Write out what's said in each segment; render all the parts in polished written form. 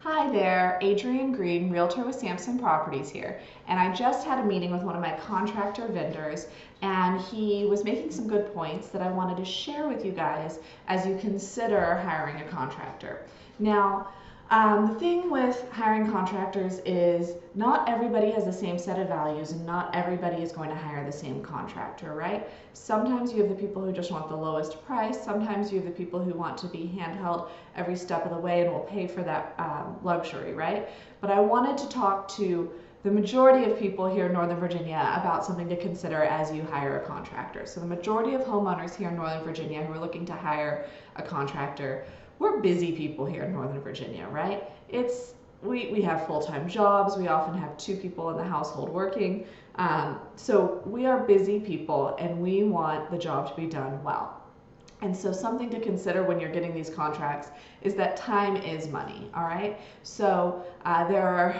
Hi there, Adrienne Green, Realtor with Sampson Properties here. And I just had a meeting with one of my contractor vendors, and he was making some good points that I wanted to share with you guys as you consider hiring a contractor. Now, the thing with hiring contractors is not everybody has the same set of values and not everybody is going to hire the same contractor, right? Sometimes you have the people who just want the lowest price. Sometimes you have the people who want to be handheld every step of the way and will pay for that luxury, right? But I wanted to talk to the majority of people here in Northern Virginia about something to consider as you hire a contractor. So the majority of homeowners here in Northern Virginia who are looking to hire a contractor, we're busy people here in Northern Virginia, right? We have full-time jobs. We often have two people in the household working. So we are busy people and we want the job to be done well. And so something to consider when you're getting these contracts is that time is money, all right? So there are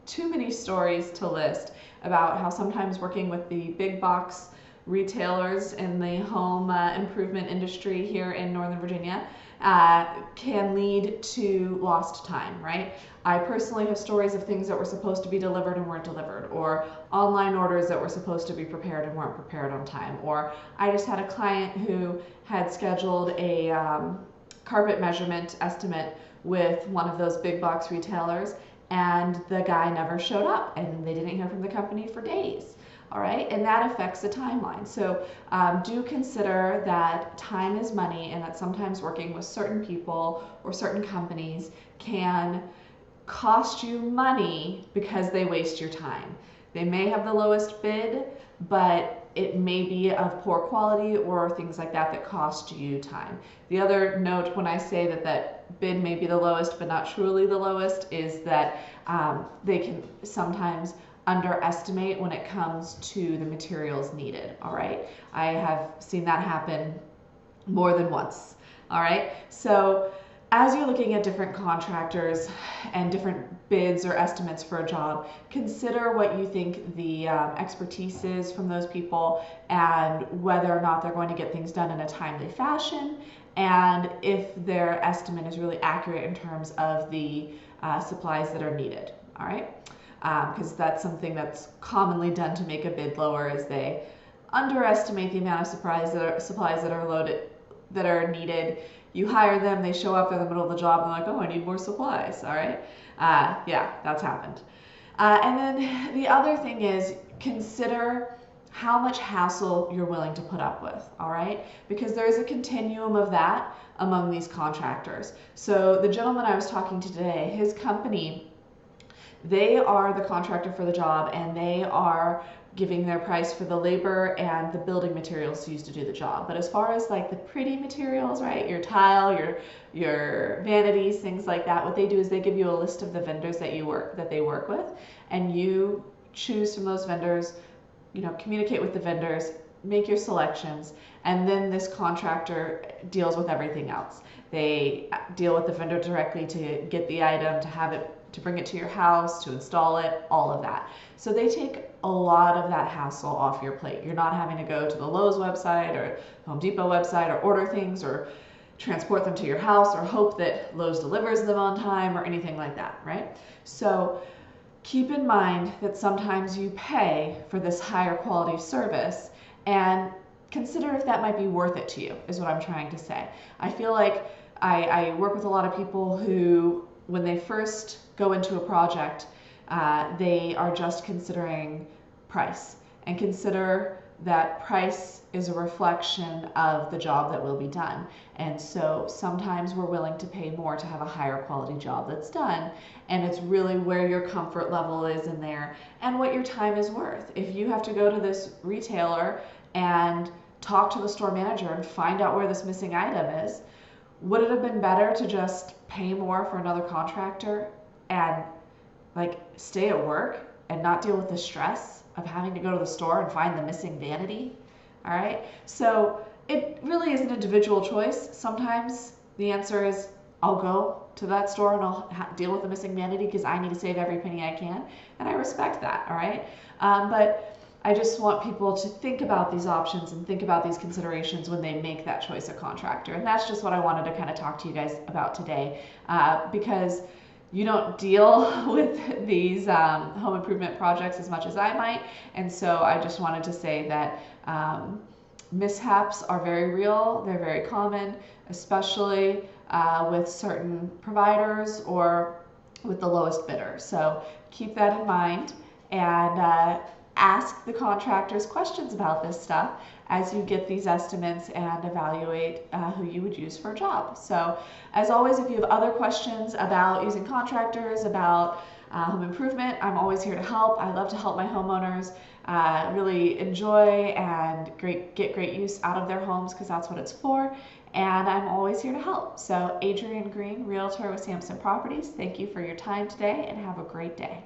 too many stories to list about how sometimes working with the big box retailers in the home improvement industry here in Northern Virginia can lead to lost time, right? I personally have stories of things that were supposed to be delivered and weren't delivered, or online orders that were supposed to be prepared and weren't prepared on time, or I just had a client who had scheduled a carpet measurement estimate with one of those big box retailers, and the guy never showed up and they didn't hear from the company for days. All right, and that affects the timeline. So do consider that time is money and that sometimes working with certain people or certain companies can cost you money because they waste your time. They may have the lowest bid, but it may be of poor quality or things like that that cost you time. The other note when I say that bid may be the lowest but not truly the lowest is that they can sometimes underestimate when it comes to the materials needed, all right? I have seen that happen more than once, all right? So as you're looking at different contractors and different bids or estimates for a job, consider what you think the expertise is from those people and whether or not they're going to get things done in a timely fashion and if their estimate is really accurate in terms of the supplies that are needed, all right? Because that's something that's commonly done to make a bid lower is they underestimate the amount of supplies that are needed. You hire them, they show up in the middle of the job and they're like, oh, I need more supplies, all right? Yeah, that's happened. And then the other thing is consider how much hassle you're willing to put up with, all right? Because there is a continuum of that among these contractors. So the gentleman I was talking to today, his company, they are the contractor for the job and they are giving their price for the labor and the building materials used to do the job. But as far as like the pretty materials, right, your tile, your vanities, things like that, what they do is they give you a list of the vendors that they work with, and you choose from those vendors, you know, communicate with the vendors, make your selections, and then this contractor deals with everything else. They deal with the vendor directly to get the item, to have it, to bring it to your house, to install it, all of that. So they take a lot of that hassle off your plate. You're not having to go to the Lowe's website or Home Depot website or order things or transport them to your house or hope that Lowe's delivers them on time or anything like that, right? So keep in mind that sometimes you pay for this higher quality service and consider if that might be worth it to you, is what I'm trying to say. I feel like I work with a lot of people who, when they first go into a project, they are just considering price, and consider that price is a reflection of the job that will be done. And so sometimes we're willing to pay more to have a higher quality job that's done, and it's really where your comfort level is in there and what your time is worth. If you have to go to this retailer and talk to the store manager and find out where this missing item is, would it have been better to just pay more for another contractor and like stay at work and not deal with the stress of having to go to the store and find the missing vanity? All right, so it really is an individual choice. Sometimes the answer is I'll go to that store and I'll deal with the missing vanity because I need to save every penny I can, and I respect that, all right? But I just want people to think about these options and think about these considerations when they make that choice of contractor. And that's just what I wanted to kind of talk to you guys about today, because you don't deal with these home improvement projects as much as I might, and so I just wanted to say that mishaps are very real, they're very common, especially with certain providers or with the lowest bidder. So keep that in mind, and ask the contractors questions about this stuff as you get these estimates and evaluate who you would use for a job. So as always, if you have other questions about using contractors, about home improvement, I'm always here to help. I love to help my homeowners really enjoy and get great use out of their homes, because that's what it's for. And I'm always here to help. So Adrienne Green, Realtor with Sampson Properties, thank you for your time today and have a great day.